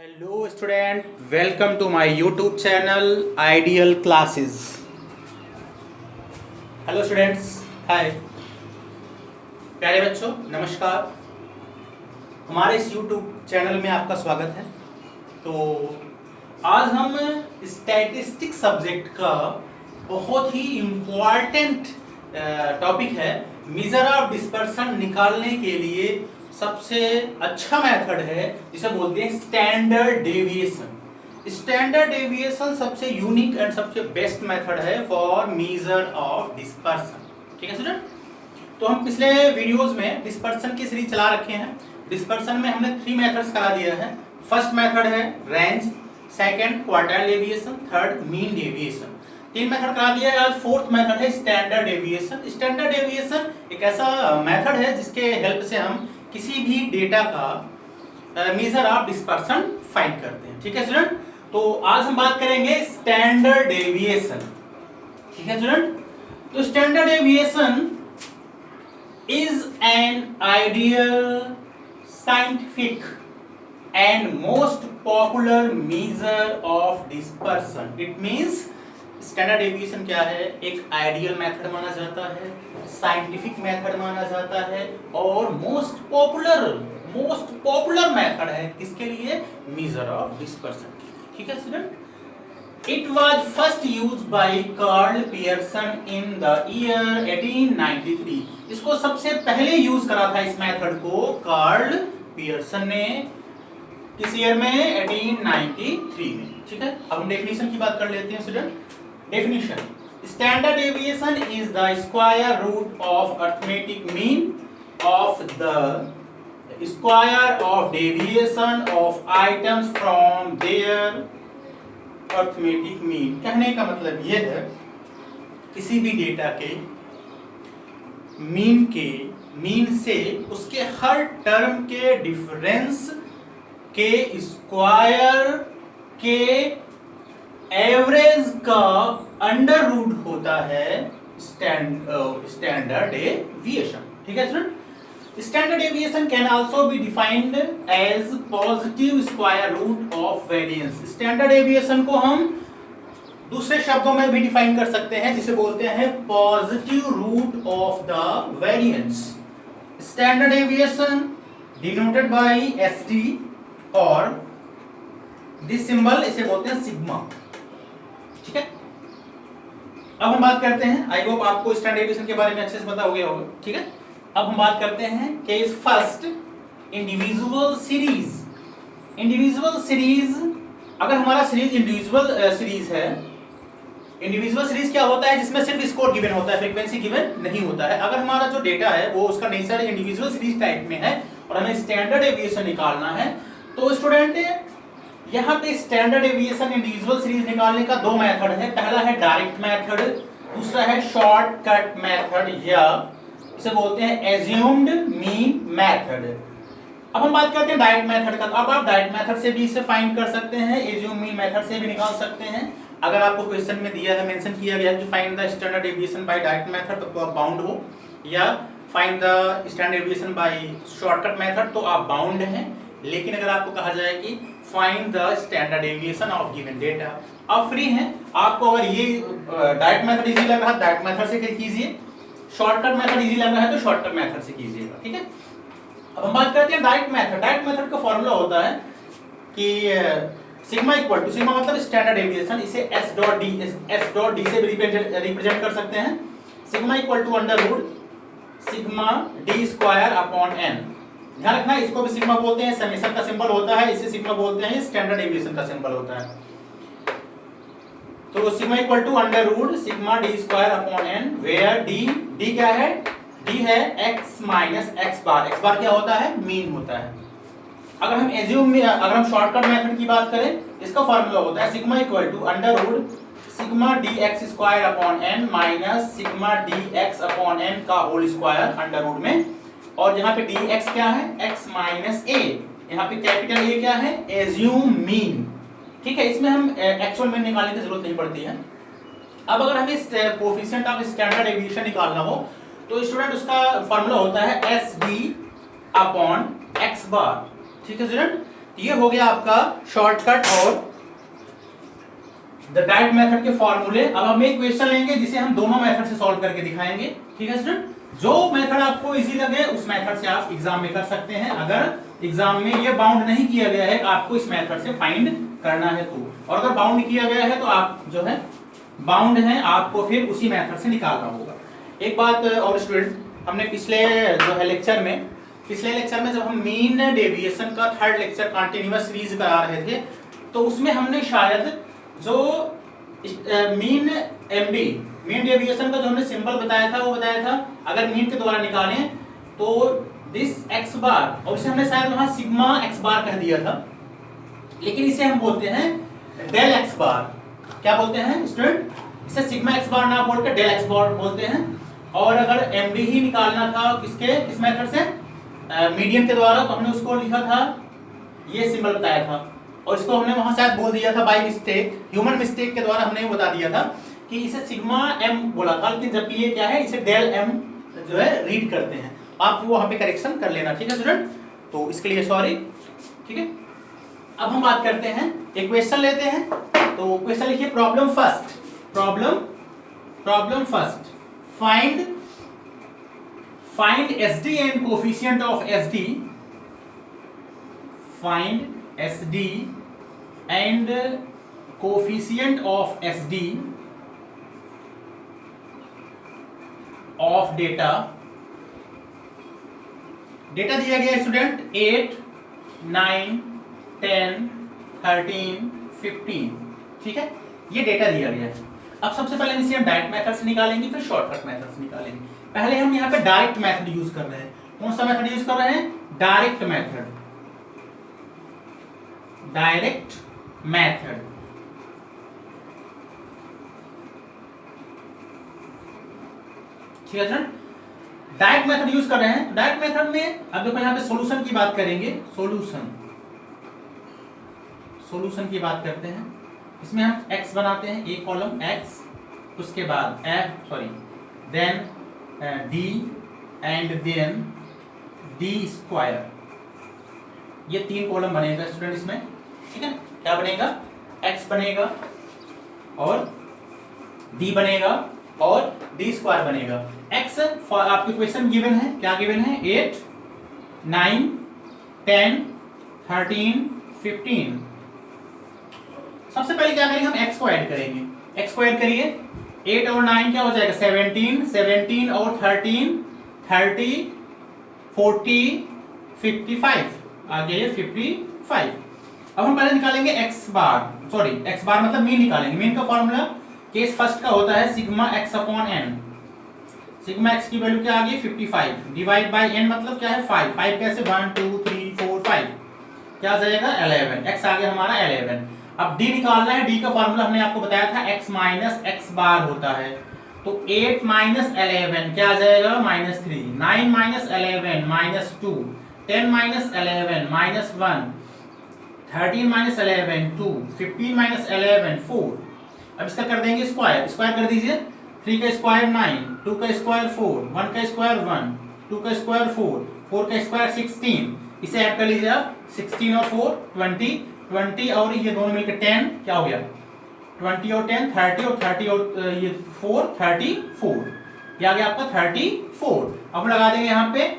Hello student, welcome to my YouTube channel ideal classes. Hello students, hi प्यारे बच्चों, नमस्कार। हमारे इस यूट्यूब चैनल में आपका स्वागत है। तो आज हम स्टैटिस्टिक्स सब्जेक्ट का बहुत ही इम्पॉर्टेंट टॉपिक है। मेजर ऑफ डिस्पर्सन निकालने के लिए सबसे अच्छा मेथड है जिसे बोलते हैं स्टैंडर्ड डेविएशन। स्टैंडर्ड डेविएशन सबसे यूनिक एंड सबसे बेस्ट मेथड है फॉर मेजर ऑफ डिस्पर्सन। ठीक है स्टूडेंट, तो हम पिछले वीडियोस में डिस्पर्सन की सीरीज चला रखे हैं। डिस्पर्सन में हमने 3 मेथड्स करा दिया है। फर्स्ट मेथड है range, second quartile deviation, third mean deviation. 3 method करा दिया है। आज फोर्थ मेथड है स्टैंडर्ड डेविएशन। स्टैंडर्ड डेविएशन एक ऐसा मेथड है जिसके हेल्प से हम किसी भी डेटा का मेजर ऑफ डिस्पर्सन फाइंड करते हैं। ठीक है स्टूडेंट, तो आज हम बात करेंगे स्टैंडर्ड डेविएशन। ठीक है स्टूडेंट, तो standard deviation is an ideal scientific and most popular major of dispersion. It means standard deviation क्या है? एक आइडियल मेथड माना जाता है, साइंटिफिक मेथड माना जाता है और मोस्ट पॉपुलर मेथड है किसके लिए? Measure of dispersion. ठीक है student, it was first used by Karl Pearson in the year 1893। इसको सबसे पहले यूज करा था इस मेथड को कार्ल पियर्सन ने। किस ईयर में? 1893 में। ठीक है, अब हम डेफिनेशन की बात कर लेते हैं student. Definition: Standard deviation is the square root of arithmetic mean of the square of deviation of items from their arithmetic mean। कहने का मतलब यह है किसी भी डेटा के मीन से उसके हर टर्म के डिफरेंस के स्क्वायर के एवरेज का अंडर रूट होता है स्टैंडर्ड डेविएशन। ठीक है student, standard deviation can also be defined as positive square root of variance. Standard deviation को हम दूसरे शब्दों में भी डिफाइन कर सकते हैं जिसे बोलते हैं positive root of the variance. Standard deviation denoted by ST और दिस सिंबल इसे बोलते हैं सिग्मा। ठीक है, अब हम बात करते हैं, आई होप आपको स्टैंडर्ड डेविएशन के बारे में अच्छे से पता हो गया होगा। ठीक है, अब हम बात करते हैं case first individual series. Individual series, अगर हमारा सीरीज इंडिविजुअल सीरीज है, इंडिविजुअल सीरीज क्या होता है? जिसमें सिर्फ स्कोर गिवन होता है, फ्रीक्वेंसी गिवन नहीं होता है। अगर हमारा जो डेटा है वो उसका नेचर इंडिविजुअल सीरीज टाइप में है और हमें स्टैंडर्ड डेविएशन निकालना है, तो स्टूडेंट यहाँ पे स्टैंडर्ड डेविएशन इंडिविजुअल सीरीज निकालने का 2 मेथड है। पहला है डायरेक्ट मेथड, दूसरा है शॉर्टकट मेथड या इसे बोलते हैं एज्यूम्ड मीन मेथड। अब हम बात करते हैं डायरेक्ट मेथड का। अब आप डायरेक्ट मेथड से भी इसे फाइंड कर सकते हैं, एज्यूम मीन मेथड से भी निकाल सकते हैं। अगर आपको क्वेश्चन में दिया है, मेंशन किया गया है कि find the standard deviation by direct method, तो आप बाउंड हो, या find the standard deviation by shortcut method, तो आप बाउंड हैं। लेकिन अगर आपको कहा जाए कि find the standard deviation of given data, आप फ्री हैं। आपको अगर ये डायरेक्ट मेथड इजी लग रहा है डायरेक्ट मेथड से कीजिए, शॉर्टकट मेथड इजी लग रहा है तो शॉर्टकट मेथड से कीजिएगा। ठीक है, अब हम बात करते हैं डायरेक्ट मेथड। डायरेक्ट मेथड का फॉर्मूला होता है कि सिग्मा इक्वल टू, सिग्मा मतलब स्टैंडर्ड डेविएशन, इसे एस डॉट डी से रिप्रेजेंट कर सकते हैं। Sigma equal to under root sigma D square upon N. ध्यान रखना, इसको भी सिग्मा बोलते हैं, समेशन का सिंबल होता है, इसे सिग्मा बोलते हैं, स्टैंडर्ड डेविएशन का सिंबल होता है। तो sigma equal to under root sigma D square upon N, where D क्या है? डी है X minus X bar. X bar क्या होता है? मीन होता है। अगर हम शॉर्टकट मेथड की बात करें, इसका फॉर्मूला होता है sigma equal to under root sigma D X square upon N minus sigma D X upon N का होल स्क्वायर अंडर रूट में, और यहाँ पे dx क्या है? x माइनस a। यहाँ पे कैपिटल A क्या है? Assume mean. ठीक है, इसमें हम एक्चुअल मीन निकालने की जरूरत नहीं पड़ती है। अब अगर हमें कोएफिशिएंट ऑफ स्टैंडर्ड डेविएशन निकालना हो तो स्टूडेंट उसका फॉर्मूला होता है एस डी अपॉन एक्स बार। ठीक है स्टूडेंट, ये हो गया आपका शॉर्टकट और द डायरेक्ट मेथड के फॉर्मूले। अब हम एक क्वेश्चन लेंगे जिसे हम दोनों मेथड से सॉल्व करके दिखाएंगे, ठीक है स्टूडेंट। जो मेथड आपको इजी लगे उस मेथड से आप एग्जाम में कर सकते हैं। अगर एग्जाम में ये बाउंड नहीं किया गया है आपको इस मेथड से फाइंड करना है तो, और अगर बाउंड किया गया है तो आप जो है बाउंड है आपको फिर उसी मेथड से निकालना होगा। एक बात और स्टूडेंट, हमने पिछले जो है लेक्चर में जब हम मीन डेविएशन का थर्ड लेक्चर कंटिन्यूअस सीरीज करा रहे थे तो उसमें हमने शायद जो मीन एमडी मीन डेविएशन का जो हमने सिंबल बताया था वो बताया था अगर मीन के द्वारा निकालें तो दिस एक्स बार, और इसे हमने शायद वहां सिग्मा एक्स बार कह दिया था, लेकिन इसे हम बोलते हैं डेल एक्स बार। क्या बोलते हैं स्टूडेंट? इसे सिग्मा एक्स बार ना बोल के डेल एक्स बार बोलते हैं। और अगर एमडी ही निकालना था किस मेथड से, मीडियन के द्वारा, तो हमने उसको लिखा था, ये सिंबल बताया था, और इसको हमने वहां शायद बोल दिया था बाय मिस्टेक, ह्यूमन मिस्टेक के द्वारा हमने बता दिया था कि इसे सिग्मा एम बोला था, लेकिन जबकि ये क्या है, इसे डेल एम जो है रीड करते हैं। आप वो वहां पे करेक्शन कर लेना, ठीक है स्टूडेंट। तो इसके लिए सॉरी, ठीक है। अब हम बात करते हैं, एक क्वेश्चन लेते हैं। तो क्वेश्चन लिखिए, problem first, find SD and coefficient of SD, find SD and coefficient of SD of data दिया गया है स्टूडेंट 8, 9, 10, 13, 15, ठीक है, ये डेटा दिया गया है। अब सबसे पहले इसे हम डायरेक्ट मेथड से निकालेंगे, फिर शॉर्टकट मेथड से निकालेंगे। पहले हम यहाँ पे डायरेक्ट मेथड यूज कर रहे हैं। कौन सा मेथड यूज कर रहे हैं? डायरेक्ट मेथड, ठीक है सर। डायरेक्ट मेथड यूज कर रहे हैं। डायरेक्ट मेथड में अब देखो यहाँ पे सॉल्यूशन की बात करेंगे, सॉल्यूशन की बात करते हैं। इसमें हम x बनाते हैं, एक कॉलम x, उसके बाद then d and then d square, ये 3 कॉलम बनेगा स्टूडेंट इसमें, ठीक है। क्या बनेगा? x बनेगा और d बनेगा और d स्क्वायर बनेगा। x आपके क्वेश्चन गिवन है, क्या गिवन है? 8, 9, 10, 13, 15। सबसे पहले क्या करेंगे, हम x को ऐड करेंगे। x को ऐड करिए, 8 और 9 क्या हो जाएगा? 17, 17 और 13, 30, 40, 55, आ गया ये 55। अब हम पहले निकालेंगे x बार मतलब मीन निकालेंगे। मीन का फॉर्मूला केस फर्स्ट का होता है sigma x upon n। Sigma x की वैल्यू क्या आ गई? 55 डिवाइड बाय n मतलब क्या है? 5 कैसे? 1 2 3 4 5, क्या आ जाएगा? 11। x आ गया हमारा 11। अब d निकालना है। d का फॉर्मूला हमने आपको बताया था x माइनस x बार होता है। तो 8 माइनस 11 क्या आ जाएगा? -3। 9 माइनस 11 -2। 10 माइनस 11 -1। 13 माइनस 11 2। 15 माइनस 11 4। अब इसका कर देंगे स्क्वायर कर दीजिए। 3 का स्क्वायर 9, 2 का स्क्वायर 4, 1 का स्क्वायर 1, 2 का स्क्वायर 4, 4 का स्क्वायर 16। इसे ऐड कर लीजिए आप, 16 और 4 20 और ये दोनों मिलकर 10, क्या हो गया? 20 और 10 30 और 30 और ये 4 34, ये आ गया आपका 34। अब लगा देंगे यहाँ पे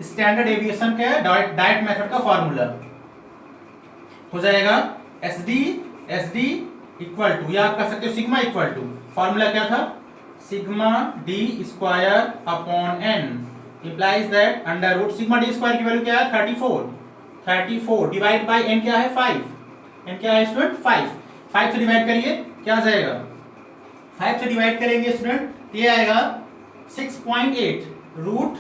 स्टैंडर्ड एविएशन के डायरेक्ट मेथड का फॉर्मूला हो जाएगा SD इक्वल टू, या आप कर सकते हो सिग्मा इक्वल टू, फॉर्मूला क्या था? Sigma d square upon n implies that under root sigma d square की वैल्यू क्या है? 34 डिवाइड बाय n क्या है? 5। n क्या है स्टूडेंट? 5 से डिवाइड करिए, क्या आ जाएगा? 5 से डिवाइड करेंगे स्टूडेंट, ये आएगा 6.8 रूट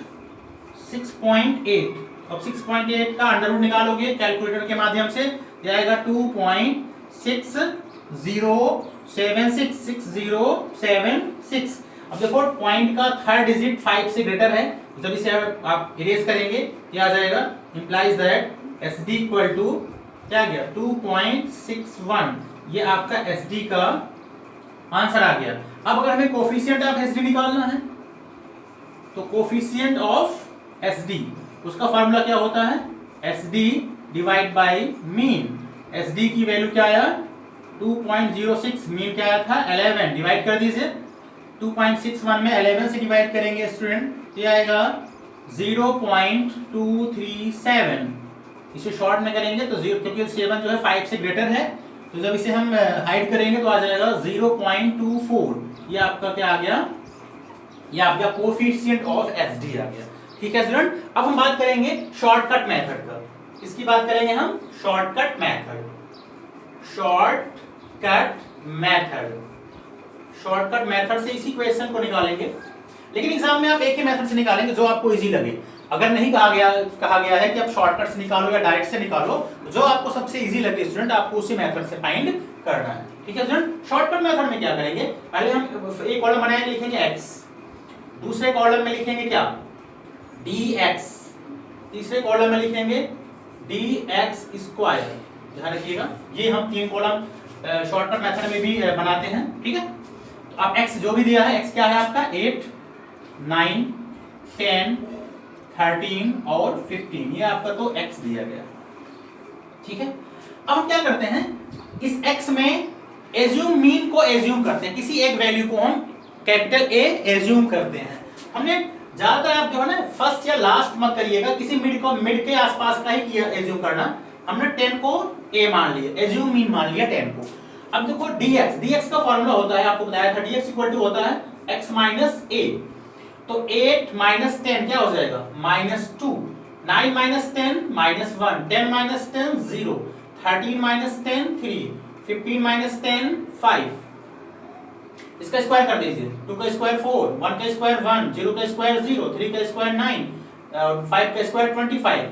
6.8। अब 6.8 का अंडर रूट निकालोगे कैलकुलेटर के माध्यम से, ये आएगा 2.6076। अब देखो पॉइंट का थर्ड डिजिट 5 से ग्रेटर है, जब इसे आप इरेज करेंगे क्या आ जाएगा? Implies that SD equal to क्या आ गया? 2.61। ये आपका SD का आंसर आ गया। अब अगर हमें कोफिशिएंट ऑफ SD निकालना है तो कोफिशिएंट ऑफ SD, उसका फॉर्मूला क्या होता है? SD divide by mean. S D की वैल्यू क्या आया 2.06, मीन क्या आया था 11, डिवाइड कर दीजिए 2.61 में 11 से डिवाइड करेंगे स्टूडेंट, ये आएगा 0.237। इसे शॉर्ट में करेंगे तो 0, क्योंकि 7 जो है 5 से ग्रेटर है, तो जब इसे हम हाइड करेंगे तो आ जाएगा 0.24। ये आपका क्या आ गया, ये आपका कोफिशिएंट ऑफ एसडी आ गया। ठीक है स्टूडेंट, अब हम बात करेंगे शॉर्टकट मेथड का। किसकी बात करेंगे हम? Shortcut method. Shortcut method, shortcut method से इसी क्वेश्चन को निकालेंगे, लेकिन एग्जाम में आप एक ही मेथड से निकालेंगे जो आपको इजी लगे। अगर नहीं कहा गया है कि आप शॉर्टकट से निकालो या डायरेक्ट से निकालो, जो आपको सबसे इजी लगे स्टूडेंट आपको उसी मेथड से फाइंड करना है। ठीक है स्टूडेंट, शॉर्टकट मेथड में क्या करेंगे, पहले हम एक कॉलम बनाएंगे, लिखेंगे x, दूसरे कॉलम में लिखेंगे क्या dx, तीसरे कॉलम में लिखेंगे dx स्क्वायर। ध्यान रखिएगा, ये हम 3 कॉलम शॉर्टकट मेथड में भी बनाते हैं। ठीक है, तो आप x जो भी दिया है, x क्या है आपका 8, 9, 10, 13 और 15, ये आपका तो x दिया गया। ठीक है, अब हम क्या करते हैं, इस x में एज्यूम मीन को एज्यूम करते हैं, किसी एक वैल्यू को हम कैपिटल A एज्यूम करते हैं। हमने ज्यादातर आप जो है ना फर्स्ट या लास्ट मत करिएगा, किसी मिड के आसपास का ही किया एज्यूम करना। हमने 10 को A मान लिया, एज्यूम मीन मान लिया 10 को। अब देखो dx का फॉर्मूला होता है, आपको बताया था dx इक्वल टू होता है x माइनस a। तो 8 माइनस 10 क्या हो जाएगा -2, 9 माइनस 10 -1, 10 माइनस 10 0, 13 माइनस 10 3, 15 माइनस 10 5। इसका स्क्वायर कर दीजिए, 2 का स्क्वायर 4, 1 का स्क्वायर 1, 0 का स्क्वायर 0, 3 का स्क्वायर 9, 5 का स्क्वायर 25।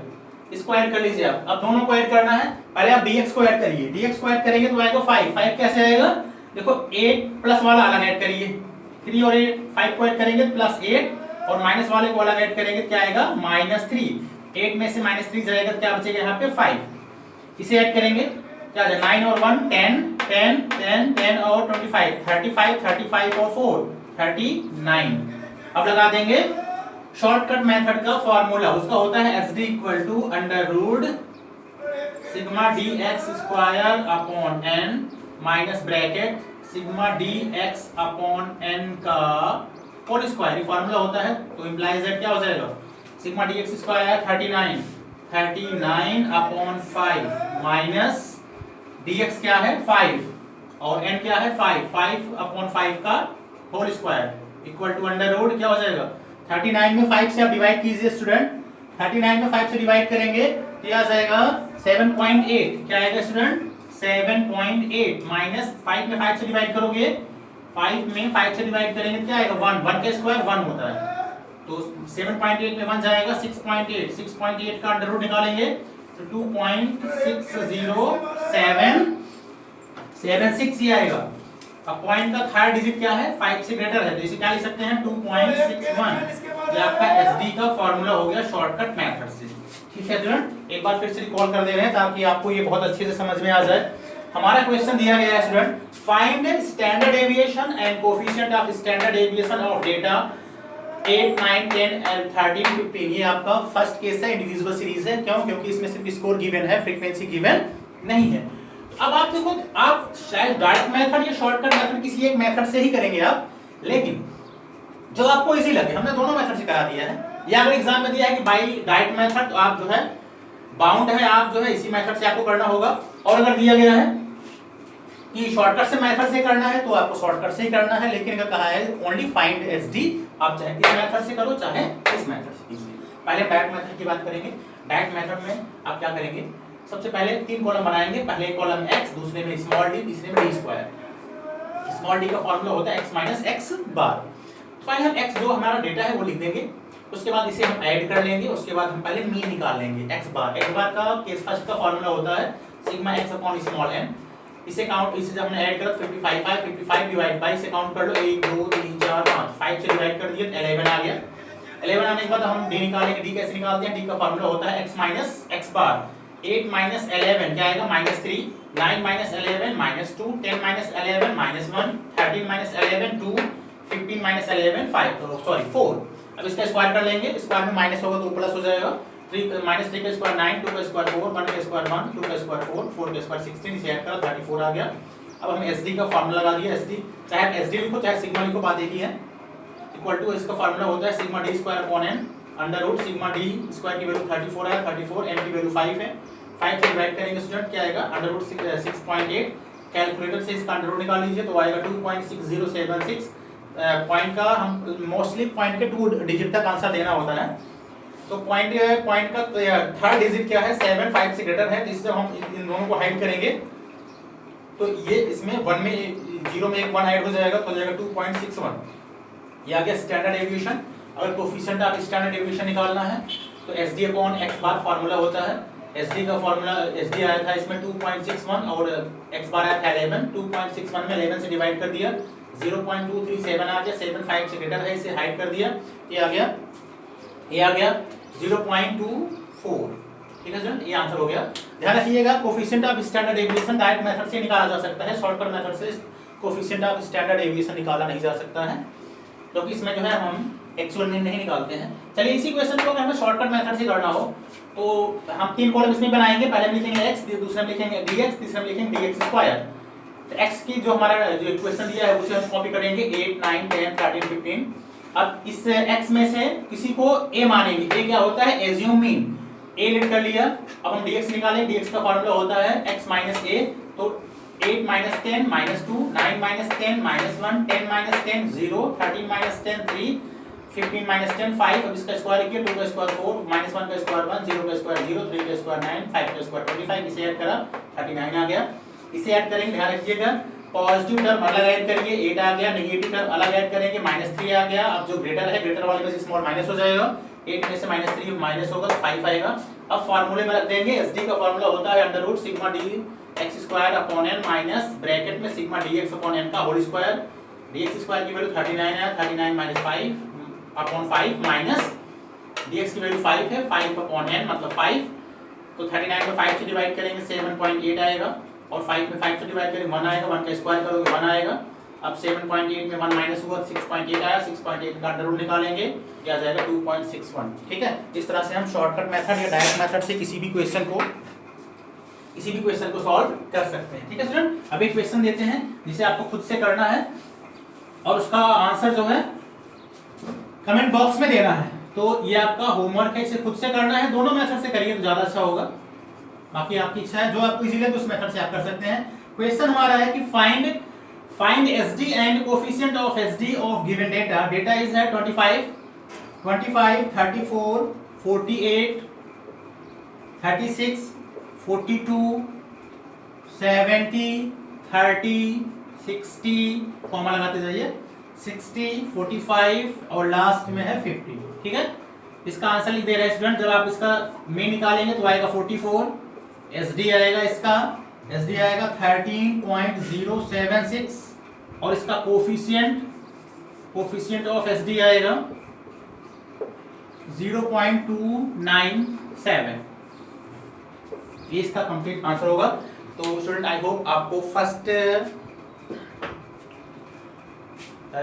स्क्वायर कर लीजिए आप। अब दोनों को ऐड करना है, पहले आप dx को ऐड करिए, dx को ऐड करेंगे तो आएगा 5 कैसे आएगा, देखो 8 प्लस वाला अलग ऐड करिए, 3 और 8 5 को ऐड करेंगे प्लस 8 और माइनस वाले को अलग ऐड करेंगे, क्या आएगा -3। 8 में से -3 जाएगा तो क्या बचेगा यहाँ पे 5। इसे ऐड करेंगे क्या आ जाएगा 9 और 1 10, 10 10 10 और 25, 35 35 और 4 39। अब लगा देंगे शॉर्टकट मेथड का फॉर्मूला, उसका होता है SD equal to under root sigma dx square upon n minus bracket sigma dx upon n का होल स्क्वायर। ये फॉर्मूला होता है, तो इंप्लाइज दैट क्या हो जाएगा sigma dx square 39 upon 5 minus dx क्या है 5 और n क्या है 5 अपॉन 5 का whole square equal to under root क्या हो जाएगा 39 में 5 से आप डिवाइड कीजिए स्टूडेंट, 39 में 5 से डिवाइड करेंगे तो आ जाएगा 7.8। क्या आएगा स्टूडेंट 7.8 माइनस 5 में 5 से डिवाइड करोगे, 5 में 5 से डिवाइड करेंगे क्या आएगा 1 का स्क्वायर 1 होता है, तो 7.8 में 1 जाएगा 6.8 का अंडर रूट निकालेंगे तो 2.60776 ये आएगा। अब पॉइंट का थर्ड डिजिट क्या है 5 से ग्रेटर है, तो इसे क्या लिख सकते हैं 2.61। ये आपका एसडी का फॉर्मूला हो गया शॉर्टकट मेथड से। ठीक है स्टूडेंट, एक बार फिर से रिकॉल कर दे रहे हैं ताकि आपको ये बहुत अच्छे से समझ में आ जाए। हमारा क्वेश्चन दिया गया है student, find standard deviation and coefficient of standard deviation of data 8 9 10 and 13 15। ये आपका फर्स्ट केस है, इंडिविजुअल सीरीज है। क्यों? क्योंकि इसमें सिर्फ स्कोर गिवन है, फ्रीक्वेंसी गिवन नहीं है। अब आप देखो, आप शायद डायरेक्ट मेथड या शॉर्टकट मेथड किसी एक मेथड से ही करेंगे आप, लेकिन जो आपको इजी लगे, हमने दोनों मेथड से करा दिया है। या अगर एग्जाम में दिया है कि बाई डायरेक्ट मेथड, तो आप जो है बाउंड है, आप जो है इसी मेथड से आपको करना होगा। और अगर दिया गया है कि शॉर्टकट से मेथड से करना है तो आपको शॉर्टकट से ही करना है, लेकिन अगर कहा है ओनली फाइंड एसडी, आप चाहे इस मेथड से करो चाहे इस मेथड से कीजिए। पहले डायरेक्ट मेथड की बात करेंगे। डायरेक्ट मेथड में आप क्या करेंगे, सबसे पहले 3 कॉलम बनाएंगे, पहले एक कॉलम x, दूसरे में स्मॉल d, तीसरे में d स्क्वायर। स्मॉल d का फॉर्मूला होता है x माइनस x बार। तो पहले हम x जो हमारा डेटा है वो लिख देंगे, उसके बाद इसे हम ऐड कर लेंगे, उसके बाद हम पहले मीन निकाल लेंगे x बार का केस फर्स्ट का फॉर्मूला होता है sigma x upon small n। इसे काउंट, इसे जब हमने ऐड करा 55 डिवाइड बाय, इसे काउंट कर लो 1 2 3 4 5, 5 से डिवाइड कर दिया 11 आ गया। 11 आने के बाद हम d निकालेंगे, d कैसे निकालते हैं, d का फॉर्मूला होता है x माइनस x बार। 8 माइनस 11 क्या आएगा -3, 9 माइनस 11 -2, 10 माइनस 11 -1, 13 माइनस 11 2, 15 माइनस 11 5, तो सॉरी 4। अब इसका स्क्वायर कर लेंगे, स्क्वायर में माइनस होगा तो प्लस हो जाएगा। 3 माइनस 3 का स्क्वायर 9, 2 का स्क्वायर 4, 1 का स्क्वायर 1, 2 का स्क्वायर 4, 4 का स्क्वायर 16, इसे ऐड करा 34 आ गया। अब हम SD का फार्मूला लगा दिया। SD चाहे SD लिखो चाहे सिग्मा लिखो, बात एक ही है। इक्वल टू इसका फार्मूला होता है sigma d square upon n under root sigma d square की वैल्यू 34 है, 34 n की वैल्यू 5 है। 5 से डिवाइड करेंगे स्टूडेंट, क्या आएगा अंडर रूट 6.8। कैलकुलेटर से इसका अंडर रूट निकाल लीजिए तो आएगा 2.6076। पॉइंट का हम मोस्टली पॉइंट के 2 डिजिट तक आंसर देना होता है। तो पॉइंट का थर्ड डिजिट क्या है 7, 5 से ग्रेटर है, तो इससे हम इन दोनों को हाइड करेंगे तो ये इसमें 1 में 0 में एक 1 हाइड हो जाएगा तो हो जाएगा 2.61। ये आ गया स्टैंडर्ड डेविएशन। अगर कोफिशिएंट आप स्टैंडर्ड डेविएशन निकालना है तो SD अपॉन x बार फार्मूला होता है। SD का फार्मूला SD आया था इसमें 2.61 और x बार आया था 11। 2.61 में 11 से डिवाइड कर दिया 0.237 आ गया। 7 5 से ग्रेटर है, इसे हाइड कर दिया, ये आ गया 0.24। ठीक है स्टूडेंट, ये आंसर हो गया। ध्यान रखिएगा coefficient of standard deviation direct method से निकाला जा सकता है, शॉर्टकट मेथड से कोफिशिएंट ऑफ स्टैंडर्ड डेविएशन निकाला नहीं जा सकता है, क्योंकि तो इसमें जो है हम एक्चुअल में नहीं निकालते हैं। चलिए इसी क्वेश्चन को अगर हमें शॉर्टकट मेथड से करना हो तो हम 3 कॉलम इसमें बनाएंगे। पहले में लिखेंगे x, दूसरे में लिखेंगे dx, तीसरे में लिखेंगे dx स्क्वायर। तो x की जो हमारा जो इक्वेशन दिया है उसे हम कॉपी करेंगे 8, 9, 10, 13, 15। अब इस x में से किसी को a मानेंगे। a क्या होता है एज्यूम मीन, a लेट कर लिया। अब हम dx निकालें, dx का फार्मूला होता है x माइनस a। तो 8 minus 10 minus 2, 9 minus 10 minus 1, 10 minus 10 0, 13 minus 10 3, 15 minus 10 5। अब इसका स्क्वायर किया 2 का स्क्वायर 4, माइनस 1 का स्क्वायर 1, 0 का स्क्वायर 0, 3 का स्क्वायर 9, 5 का स्क्वायर 25। इसे ऐड करा 39 आ गया। इसे ऐड करेंगे, ध्यान रखिएगा पॉजिटिव टर्म अलग ऐड करेंगे 8 आ गया, नेगेटिव टर्म अलग ऐड करेंगे -3 आ गया। अब जो ग्रेटर है ग्रेटर वाले में से स्मॉल माइनस हो जाएगा, 8 में से -3 माइनस होगा तो 5 आएगा। अब फार्मूले में रख देंगे, SD का फार्मूला होता है under root sigma d x square upon n minus bracket में सिग्मा dx अपॉन n का होल स्क्वायर। dx स्क्वायर की वैल्यू 39 है, 39 माइनस 5 अपॉन 5 माइनस dx की वैल्यू 5 है, 5 अपॉन n मतलब 5। तो 39 को 5 से डिवाइड करेंगे 7.8 आएगा और 5 में 5 से डिवाइड करेंगे 1 आएगा, 1 का स्क्वायर करोगे 1 आएगा। अब 7.8 में 1 माइनस हुआ 6.8 आया, 6.8 का अंडर रूट निकालेंगे, क्या आ जाएगा 2.61। ठीक है, इस तरह से हम शॉर्टकट मेथड या डायरेक्ट मेथड से किसी भी क्वेश्चन को सॉल्व कर सकते हैं। ठीक है स्टूडेंट, अब एक क्वेश्चन देते हैं जिसे आपको खुद से करना है और उसका आंसर जो है कमेंट बॉक्स में देना है। तो ये आपका होमवर्क है, इसे खुद से करना है, दोनों मेथड से करिए तो ज्यादा अच्छा होगा। बाकी आपकी इच्छा है, जो आपको इजी लगे उस मेथड से आप कर सकते हैं। क्वेश्चन हमारा है कि find SD and coefficient of SD of given data. Data is है 25, 34, 48, 36, 42, 70, 30, 60, कॉमा लगाते जाइए, 60, 45 और लास्ट में है 50। ठीक है, इसका आंसर लिख दे रहे हैं स्टूडेंट। जब आप इसका मीन निकालेंगे तो आएगा 44, SD आएगा इसका, SD आएगा 13.076 और इसका कोफिशिएंट ऑफ SD आएगा 0.297। ये इसका कंप्लीट आंसर होगा। तो स्टूडेंट आई होप आपको फर्स्ट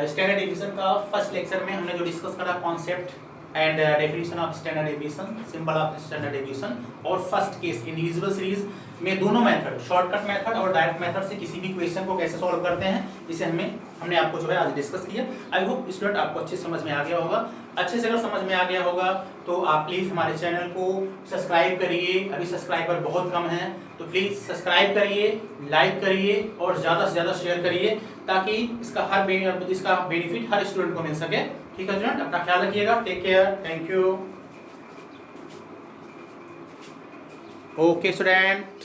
स्टैंडर्ड डेविएशन का फर्स्ट लेक्चर में हमने जो डिस्कस करा concept and definition of standard deviation, symbol of standard deviation और फर्स्ट केस इंडिविजुअल सीरीज में दोनों मेथड शॉर्टकट मेथड और डायरेक्ट मेथड से किसी भी क्वेश्चन को कैसे सॉल्व करते हैं, इसे हमने आपको जो है आज डिस्कस किया। आई होप स्टूडेंट आपको अच्छे समझ में आ गया होगा। अच्छे से अगर समझ में आ गया होगा तो आप प्लीज़ हमारे चैनल को सब्सक्राइब करिए। अभी सब्सक्राइबर बहुत कम हैं तो प्लीज़ सब्सक्राइब करिए, लाइक करिए और ज़्यादा से ज़्यादा शेयर करिए ताकि इसका बेनिफिट हर स्टूडेंट को मिल सके। ठीक है स्टूडेंट, अपना ख्याल रखिएगा। Take care, thank you. Okay student.